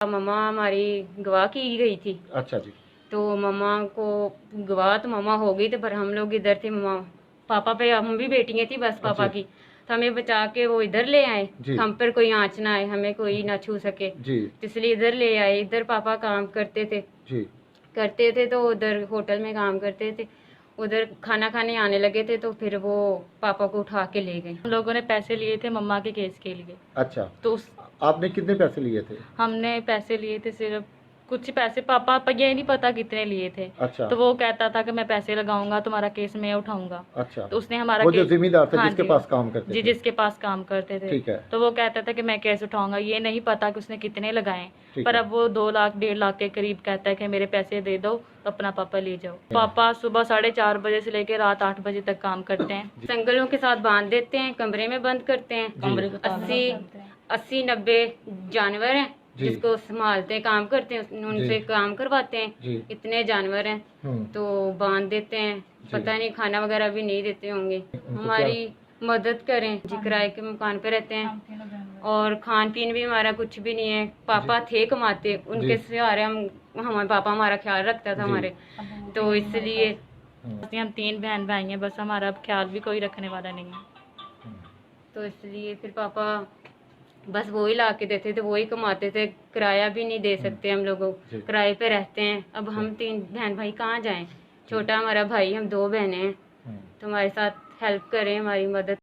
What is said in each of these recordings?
मम्मा हमारी गवाह की गई थी। अच्छा जी। तो मम्मा को गवाह तो मम्मा हो गई थी, पर हम लोग इधर थे। मम्मा पापा पे, हम भी बेटियां थी बस पापा जी की, तो हमें बचा के वो इधर ले आए। जी हम पर कोई आँच ना आए, हमें कोई ना छू सके, जी तो इसलिए इधर ले आए। इधर पापा काम करते थे तो उधर होटल में काम करते थे। उधर खाना खाने आने लगे थे, तो फिर वो पापा को उठा के ले गए। हम लोगों ने पैसे लिए थे मम्मा के केस के लिए। अच्छा, तो आपने कितने पैसे लिए थे? हमने पैसे लिए थे सिर्फ कुछ पैसे, पापा ये नहीं पता कितने लिए थे। अच्छा तो वो कहता था कि मैं पैसे लगाऊंगा, तुम्हारा केस मैं उठाऊंगा। अच्छा, तो उसने हमारा वो जो केस, जिम्मेदार था हाँ जिसके जी, पास काम करते जी थे। जिसके पास काम करते थे, ठीक है। तो वो कहता था कि मैं केस उठाऊंगा। ये नहीं पता कि उसने कितने लगाए। ठीक पर है। अब वो 2 लाख 1.5 लाख के करीब कहता है कि मेरे पैसे दे दो, तो अपना पापा ले जाओ। पापा सुबह 4:30 बजे से लेकर रात 8 बजे तक काम करते हैं। संगलों के साथ बांध देते हैं, कमरे में बंद करते हैं। कमरे 80-90 जानवर हैं जिसको संभालते हैं, काम करते हैं, उनसे काम करवाते हैं। जी। इतने जानवर हैं तो बांध देते हैं। पता नहीं खाना वगैरह भी नहीं देते होंगे। हमारी मदद करें जी, किराए के मकान पे रहते हैं और खान पीन भी हमारा कुछ भी नहीं है। पापा थे कमाते, उनके सहारे हमारे पापा हमारा ख्याल रखता था हमारे, तो इसलिए हम 3 बहन भाई हैं, बस हमारा अब ख्याल भी कोई रखने वाला नहीं है। तो इसलिए फिर पापा बस वो ही ला के देते थे, वो ही कमाते थे। किराया भी नहीं दे सकते हम लोग, किराए पे रहते हैं। अब हम 3 बहन भाई कहाँ जाएं? छोटा हमारा भाई, हम 2 बहनें हैं। तो हमारे साथ हेल्प करें, हमारी मदद।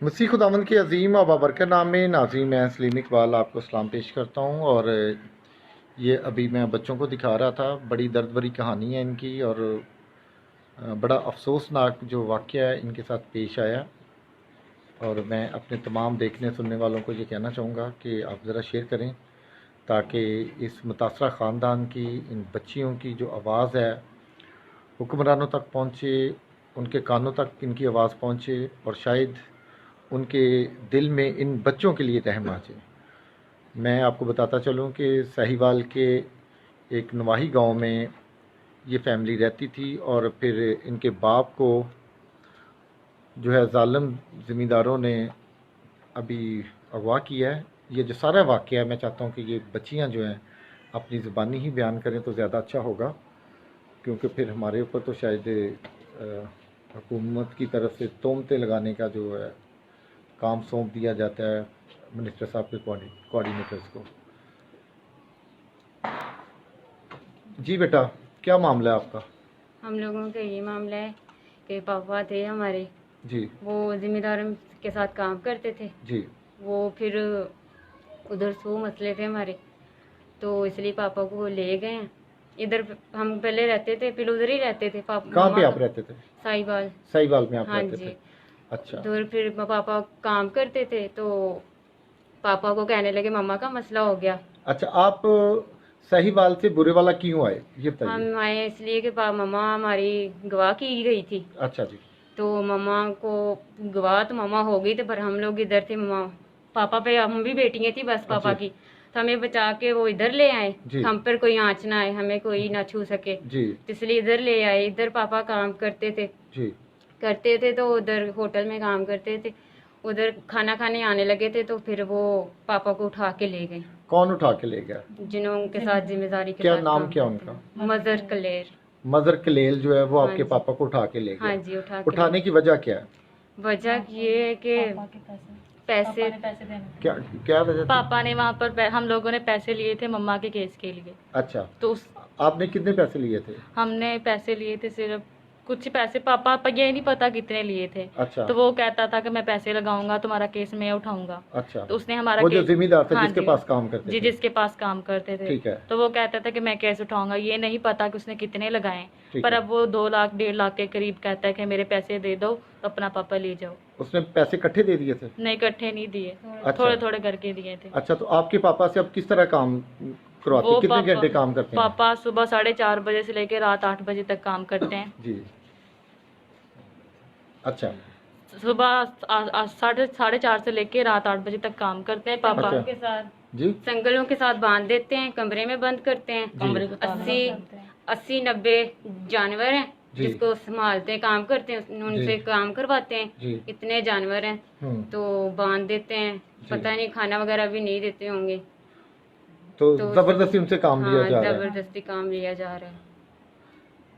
मसीह खुदावंद के अजीम और बाबरकत नाम में नाज़रीन, मैं सलीम इकबाल आपको सलाम पेश करता हूँ। और ये अभी मैं बच्चों को दिखा रहा था, बड़ी दर्द भरी कहानी है इनकी और बड़ा अफसोसनाक जो वाक़या है इनके साथ पेश आया। और मैं अपने तमाम देखने सुनने वालों को ये कहना चाहूँगा कि आप ज़रा शेयर करें ताकि इस मुतासरा ख़ानदान की, इन बच्चियों की जो आवाज़ है हुक्मरानों तक पहुँचे, उनके कानों तक इनकी आवाज़ पहुँचे और शायद उनके दिल में इन बच्चों के लिए रहम आ जाए। मैं आपको बताता चलूँ कि साहिवाल के एक नवाही गांव में ये फैमिली रहती थी और फिर इनके बाप को जो है ज़ालिम ज़मींदारों ने अभी अगवा किया है। ये जो सारा वाक़या है, मैं चाहता हूँ कि ये बच्चियाँ जो हैं अपनी ज़ुबानी ही बयान करें तो ज़्यादा अच्छा होगा, क्योंकि फिर हमारे ऊपर तो शायद हुकूमत की तरफ से तोहमतें लगाने का जो है काम सौंप दिया जाता है मिनिस्टर साहब के कोऑर्डिनेटर्स को। जी बेटा, क्या मामला है आपका? हम लोगों का ये मामला है कि पापा थे हमारे जी वो जिम्मेदारों के साथ काम करते थे। जी वो फिर उधर 100 मसले थे हमारे, तो इसलिए पापा को ले गए हैं। इधर हम पहले रहते थे, फिर उधर ही रहते थे। पापा कहाँ पे आप रहते थे? साहिवाल। साहिवाल में आप हाँ रहते जी। थे? अच्छा। उधर फिर पापा काम करते थे, तो पापा को कहने लगे मम्मा का मसला हो गया। अच्छा, आप साहिवाल से बुरेवाला क्यों आए ये बताइए? हम आए इसलिए कि मम्मा हमारी गवाह की गई थी। अच्छा जी। तो मम्मा को गवाह तो मम्मा हो गई थी, पर हम लोग इधर थे। मम्मा पापा पे, हम भी बेटियां थी बस पापा की, तो हमें बचा के वो इधर ले आए। हम पर कोई आँच ना आए, हमें कोई ना छू सके, तो इसलिए इधर ले आए। इधर पापा काम करते थे तो उधर होटल में काम करते थे। उधर खाना खाने आने लगे थे, तो फिर वो पापा को उठा के ले गए। कौन उठा के ले गया? जिन्हों के साथ जिम्मेदारी के क्या साथ नाम काम क्या करते उनका? हैं। मजर कलेर। मजर कलेल जो है वो हाँ आपके जी। पापा को उठा के ले गया? हाँ जी, उठाने की वजह क्या है? वजह ये है कि पैसे क्या क्या वजह थी? पापा ने वहाँ पर हम लोगों ने पैसे लिए थे मम्मा के केस के लिए। अच्छा, तो आपने कितने पैसे लिए थे? हमने पैसे लिए थे सिर्फ कुछ पैसे पापा ये नहीं पता कितने लिए थे। अच्छा। तो वो कहता था कि मैं पैसे लगाऊंगा, तुम्हारा केस मैं उठाऊंगा। अच्छा। तो उसने हमारा वो जो केस, जिम्मेदार थे हाँ जिसके जी, पास काम करते जी थे। जिसके पास काम करते थे, ठीक है। तो वो कहता था कि मैं केस उठाऊंगा। ये नहीं पता कि उसने कितने लगाए। ठीक पर है। अब वो 2 लाख 1.5 लाख के करीब कहता है कि मेरे पैसे दे दो, अपना पापा ले जाओ। उसने पैसे इकट्ठे दे दिए थे? नहीं, इकट्ठे नहीं दिए, अच्छा। थोड़े थोड़े करके दिए थे। अच्छा, तो आपके पापा से अब किस तरह काम करवाते, वो कितने पापा घंटे काम करते हैं? पापा सुबह 4:30 बजे से लेकर रात 8 बजे तक काम करते हैं। जी। अच्छा। सुबह 4:30 से लेके रात 8 बजे तक काम करते हैं पापा। अच्छा। के साथ जी। संगलों के साथ बांध देते हैं, कमरे में बंद करते हैं। कमरे 80-90 जानवर हैं जी। जिसको संभालते हैं, काम करते हैं, उनसे काम करवाते हैं। जी। इतने जानवर हैं तो बांध देते हैं। पता नहीं खाना वगैरह भी नहीं देते होंगे। तो तो जबरदस्ती उनसे काम लिया हाँ, जा रहा है। जबरदस्ती काम लिया जा रहा है।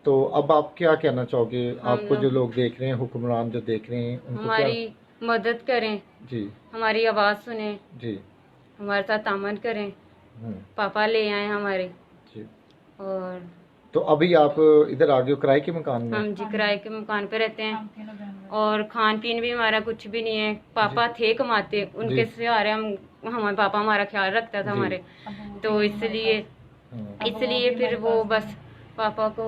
तो अब आप क्या कहना चाहोगे? हम आपको जो लोग- लोग देख रहे हैं, हुक्मरान जो देख रहे हैं, उनको हमारी मदद करें, जी। हमारी आवाज़ सुने, जी। हमारे साथ तामन करें। हम्म। पापा ले आए हमारे। जी। और तो अभी आप इधर आ गए हो किराए के मकान में? हम जी किराए के मकान पे रहते हैं और खान पीन भी हमारा कुछ भी नहीं है। पापा थे कमाते, उनके सहारे हम हमारे पापा हमारा ख्याल रखता था हमारे। तो इसलिए फिर वो बस पापा को,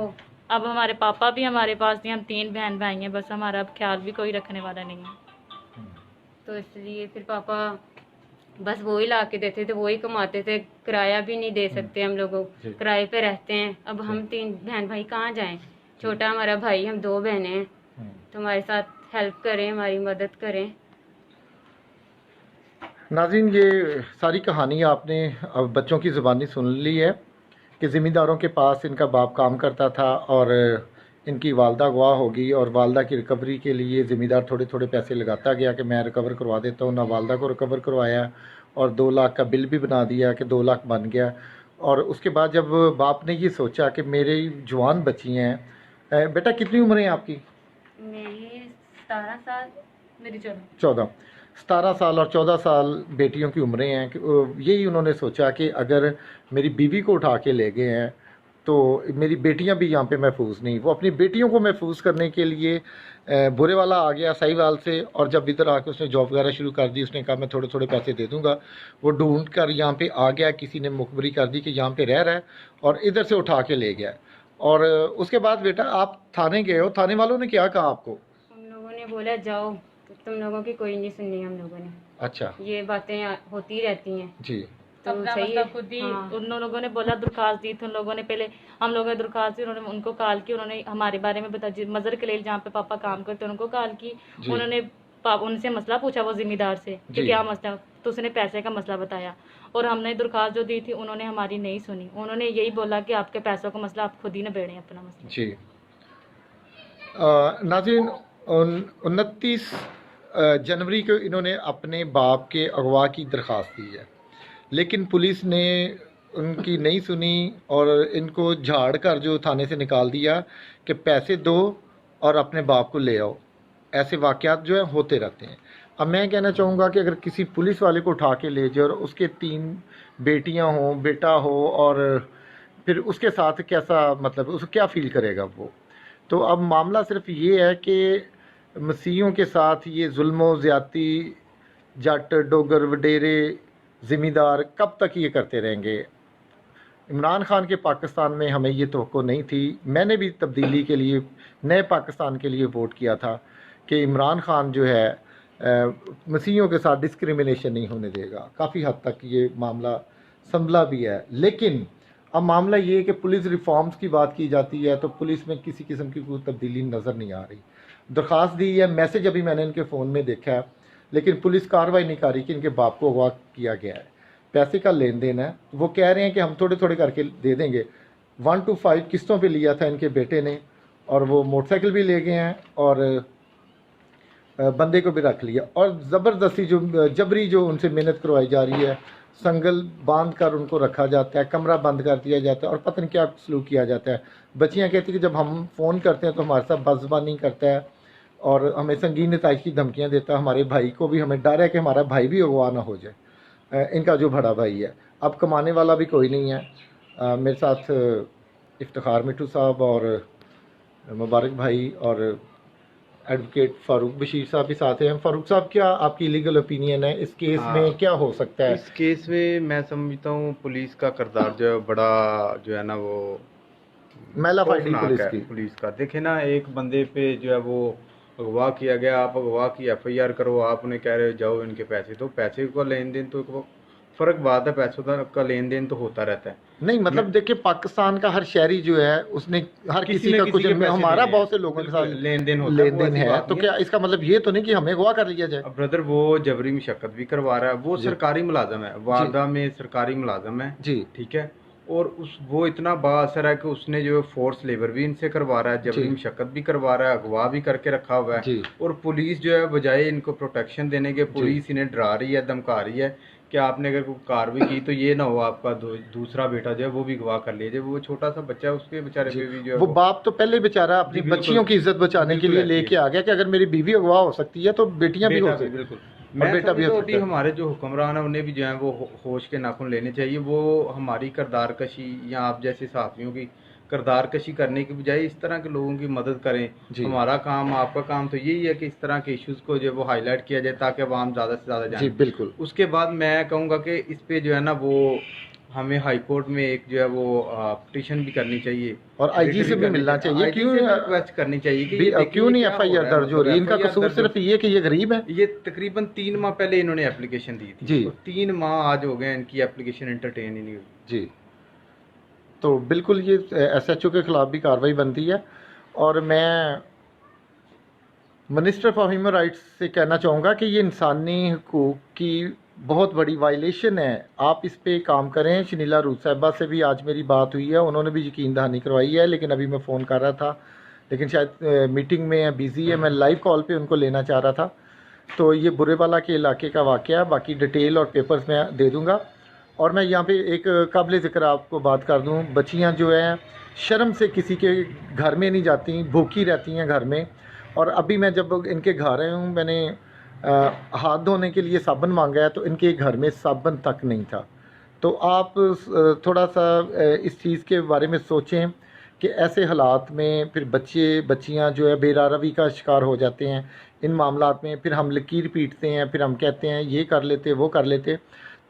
अब हमारे पापा भी हमारे पास नहीं, हम 3 बहन भाई हैं, बस हमारा अब ख्याल भी कोई रखने वाला नहीं है। तो इसलिए फिर पापा बस वो ही ला के देते थे, वो ही कमाते थे। किराया भी नहीं दे सकते हम लोगों, किराए पे रहते हैं। अब हम 3 बहन भाई कहाँ जाएं? छोटा हमारा भाई, हम 2 बहनें हैं। तो हमारे साथ हेल्प करें, हमारी मदद करें। नाज़रीन, ये सारी कहानी आपने अब बच्चों की ज़ुबानी सुन ली है कि ज़िम्मेदारों के पास इनका बाप काम करता था और इनकी वालदा गवाह होगी और वालदा की रिकवरी के लिए ज़िम्मेदार थोड़े थोड़े पैसे लगाता गया कि मैं रिकवर करवा देता हूँ। ना वालदा को रिकवर करवाया और 2 लाख का बिल भी बना दिया कि 2 लाख बन गया। और उसके बाद जब बाप ने ये सोचा कि मेरी जवान बच्ची हैं, बेटा कितनी उम्र है आपकी? मेरी 17 साल, मेरी 14। 17 साल और 14 साल बेटियों की उम्रें हैं कि यही उन्होंने सोचा कि अगर मेरी बीवी को उठा के ले गए हैं तो मेरी बेटियां भी यहाँ पे महफूज नहीं। वो अपनी बेटियों को महफूज करने के लिए बुरे वाला आ गया साहिवाल से, और जब इधर आके उसने जॉब वगैरह शुरू कर दी, उसने कहा मैं थोड़े थोड़े पैसे दे दूँगा। वो ढूंढ कर यहाँ पे आ गया, किसी ने मुखबरी कर दी कि यहाँ पे रह रहा है और इधर से उठा के ले गया। और उसके बाद बेटा आप थाने गए हो, थाने वालों ने क्या कहा आपको? हम लोगों ने बोला जाओ, तो तुम लोगों की कोई नहीं सुननी हम लोगों ने। अच्छा। ये बातें होती रहती हैं। जी। तो अपना सही मतलब है। खुद ही हाँ। उन लोगों ने बोला, दरखास्त दी थी उन लोगों ने। पहले हम लोगों ने दरखास्त दी, उन्होंने उनको कॉल की, उन्होंने हमारे बारे में बताया। मजर कलील जहाँ पे पापा काम करते हैं उनको कॉल की, जी। उन्होंने उनसे मसला पूछा वो जिम्मेदार से जी। कि क्या मसला, तो उसने पैसे का मसला बताया। और हमने दरखास्त जो दी थी उन्होंने हमारी नहीं सुनी। उन्होंने यही बोला कि आपके पैसों का मसला आप खुद ही निबेड़ें अपना मसला। जी। नाज़रीन, 29 जनवरी को इन्होंने अपने बाप के अगवा की दरख्वास्त दी है, लेकिन पुलिस ने उनकी नहीं सुनी और इनको झाड़ कर जो थाने से निकाल दिया कि पैसे दो और अपने बाप को ले आओ। ऐसे वाक़यात जो है होते रहते हैं। अब मैं कहना चाहूँगा कि अगर किसी पुलिस वाले को उठा के ले जाए और उसके 3 बेटियां हों, बेटा हो, और फिर उसके साथ कैसा, मतलब उसको क्या फ़ील करेगा वो। तो अब मामला सिर्फ ये है कि मसीहों के साथ ये जुल्म ज़्यादती जट डोगर वडेरे ज़िम्मेदार कब तक ये करते रहेंगे? इमरान खान के पाकिस्तान में हमें ये तवक्को नहीं थी। मैंने भी तब्दीली के लिए, नए पाकिस्तान के लिए वोट किया था कि इमरान खान जो है मसीहियों के साथ डिस्क्रिमिनेशन नहीं होने देगा। काफ़ी हद तक ये मामला संभला भी है, लेकिन अब मामला ये है कि पुलिस रिफॉर्म्स की बात की जाती है तो पुलिस में किसी किस्म की कोई तब्दीली नज़र नहीं आ रही। दरख्वास्त दी है, मैसेज अभी मैंने इनके फ़ोन में देखा है, लेकिन पुलिस कार्रवाई नहीं कर रही कि इनके बाप को अगवा किया गया है। पैसे का लेन देन है, वो कह रहे हैं कि हम थोड़े थोड़े करके दे देंगे। 1 to 5 किस्तों पे लिया था इनके बेटे ने, और वो मोटरसाइकिल भी ले गए हैं और बंदे को भी रख लिया। और ज़बरदस्ती जो जबरी जो उनसे मेहनत करवाई जा रही है, संगल बांध कर उनको रखा जाता है, कमरा बंद कर दिया जाता है और पता नहीं क्या सलूक किया जाता है। बच्चियाँ कहती हैं कि जब हम फ़ोन करते हैं तो हमारे साथ बदज़ुबानी करता है और हमें संगीन नताइज की धमकियाँ देता है। हमारे भाई को भी हमें डर है कि हमारा भाई भी अगवा ना हो जाए, इनका जो बड़ा भाई है। अब कमाने वाला भी कोई नहीं है। मेरे साथ इफ्तिखार मिट्टू साहब और मुबारक भाई और एडवोकेट फ़ारूक बशीर साहब भी साथ हैं। फ़ारूक साहब, क्या आपकी लीगल ओपिनियन है इस केस हाँ, में, क्या हो सकता है? इस केस में मैं समझता हूँ पुलिस का किरदार जो है बड़ा जो है ना वो मैला फाइडी खौफनाक पुलिस है की। पुलिस का। देखे ना, एक बंदे पे जो है वो अगवा किया गया, आप अगवा की FIR करो, आप उन्हें कह रहे हो जाओ इनके पैसे दो। पैसे का लेन देन तो एक फ़र्क बात है, पैसों का लेन देन तो होता रहता है। नहीं मतलब देखिए, पाकिस्तान का हर शहरी जो है उसने हर किसी किसी न का किसी कुछ, के पैसे हमारा देने हैं, बहुत से लोगों के साथ बिल्कुल लेन देन होता है, लेन वो देन ऐसी है। बात तो नहीं क्या इसका मतलब ये तो नहीं कि हमें अगवा कर लिया जाए? अब ब्रदर वो जबरी मशक्कत भी करवा रहा है, वो जी। सरकारी मुलाजम है, वारदा में सरकारी मुलाजम है, जी ठीक है। और उस वो इतना बाअसर है कि उसने जो है फोर्स लेबर भी इनसे करवा रहा है, जबरी जी। मशक्कत भी करवा रहा है, अगवा भी करके रखा हुआ है। जी और पुलिस जो है बजाय इनको प्रोटेक्शन देने के, पुलिस इन्हें डरा रही है, धमका रही है कि आपने अगर कोई कार्रवाई की तो ये ना हो आपका दूसरा बेटा जो है वो भी अगवा कर लीजिए। वो छोटा सा बच्चा है, उसके बेचारे जी। पे भी जो है वो बाप तो पहले बेचारा अपनी जी, बिल्कुल। बच्चियों की इज्जत बचाने के बिल्कुल लिए ऐसी लेके है। आ गया कि अगर मेरी बीवी अगवा हो सकती है तो बेटियां भी हो बेटा भी सकती बिल्कुल। और मैं बेटा भी समझता हो हूँ अभी सकता है। हमारे जो हुक्मरान है उन्हें भी जो है वो होश के नाखून लेने चाहिए। वो हमारी किरदार कशी या आप जैसे साथियों की किरदार कशी करने की बजाय इस तरह के लोगों की मदद करें। जी हमारा काम, आपका काम तो यही है कि इस तरह के इश्यूज को जो है वो हाईलाइट किया जाए ताकि आवाम ज़्यादा से ज़्यादा जी जाने। बिल्कुल। उसके बाद मैं कहूँगा कि इस पे जो है ना वो हमें हाई कोर्ट में एक जो है वो पिटीशन भी करनी चाहिए और आईजी रिट से भी करनी मिलना चाहिए। IG क्यों से भी रिक्वेस्ट करनी चाहिए कि ये देखिए क्यों नहीं क्या हो FIR रहा है, दर्ज हो मतलब रही? इनका FIR कसूर दर्ज सिर्फ ये कि ये गरीब है। ये तकरीबन 3 माह पहले इन्होंने एप्लीकेशन दी थी जी और 3 माह आज हो गए इनकी एप्लीकेशन एंटरटेन ही नहीं हुई। जी। तो बिल्कुल ये SHO के खिलाफ भी कार्रवाई बनती है। और मैं मिनिस्टर फॉर ह्यूमन राइट्स से कहना चाहूँगा कि ये इंसानी हुकूक की बहुत बड़ी वायलेशन है। आप इस पे काम करें। शनीला रूत साहिबा से भी आज मेरी बात हुई है, उन्होंने भी यकीन दहानी करवाई है, लेकिन अभी मैं फ़ोन कर रहा था, लेकिन शायद मीटिंग में या बिज़ी है। मैं लाइव कॉल पे उनको लेना चाह रहा था। तो ये बुरेवाला के इलाके का वाक़या है, बाकी डिटेल और पेपर्स मैं दे दूँगा। और मैं यहाँ पे एक काबिल ज़िक्र आपको बात कर दूँ, बच्चियाँ जो हैं शर्म से किसी के घर में नहीं जाती, भूखी रहती हैं घर में। और अभी मैं जब इनके घर आया हूँ, मैंने हाथ धोने के लिए साबुन मांगा है तो इनके घर में साबुन तक नहीं था। तो आप थोड़ा सा इस चीज़ के बारे में सोचें कि ऐसे हालात में फिर बच्चियाँ जो है बेरारवी का शिकार हो जाते हैं इन मामलात में। फिर हम लकीर पीटते हैं, फिर हम कहते हैं ये कर लेते वो कर लेते।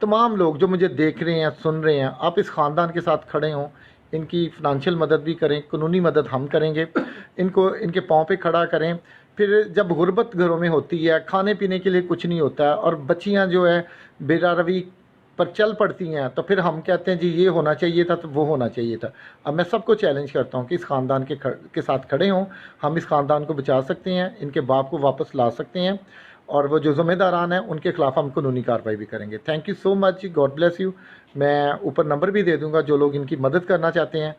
तमाम लोग जो मुझे देख रहे हैं, सुन रहे हैं, आप इस ख़ानदान के साथ खड़े हों, इनकी फ़िनांशियल मदद भी करें, कानूनी मदद हम करेंगे, इनको इनके पाँव पे खड़ा करें। फिर जब गुर्बत घरों में होती है, खाने पीने के लिए कुछ नहीं होता है और बच्चियां जो है बेरारवी पर चल पड़ती हैं, तो फिर हम कहते हैं जी ये होना चाहिए था, तो वो होना चाहिए था। अब मैं सबको चैलेंज करता हूँ कि इस ख़ानदान के साथ खड़े हों। हम इस ख़ानदान को बचा सकते हैं, इनके बाप को वापस ला सकते हैं और वो जो ज़िम्मेदारान हैं उनके ख़िलाफ़ हम कानूनी कार्रवाई भी करेंगे। Thank you so much, God bless you. मैं ऊपर नंबर भी दे दूँगा, जो लोग इनकी मदद करना चाहते हैं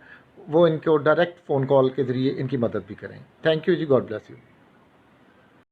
वो इनको डायरेक्ट फ़ोन कॉल के ज़रिए इनकी मदद भी करें। Thank you ji, God bless you.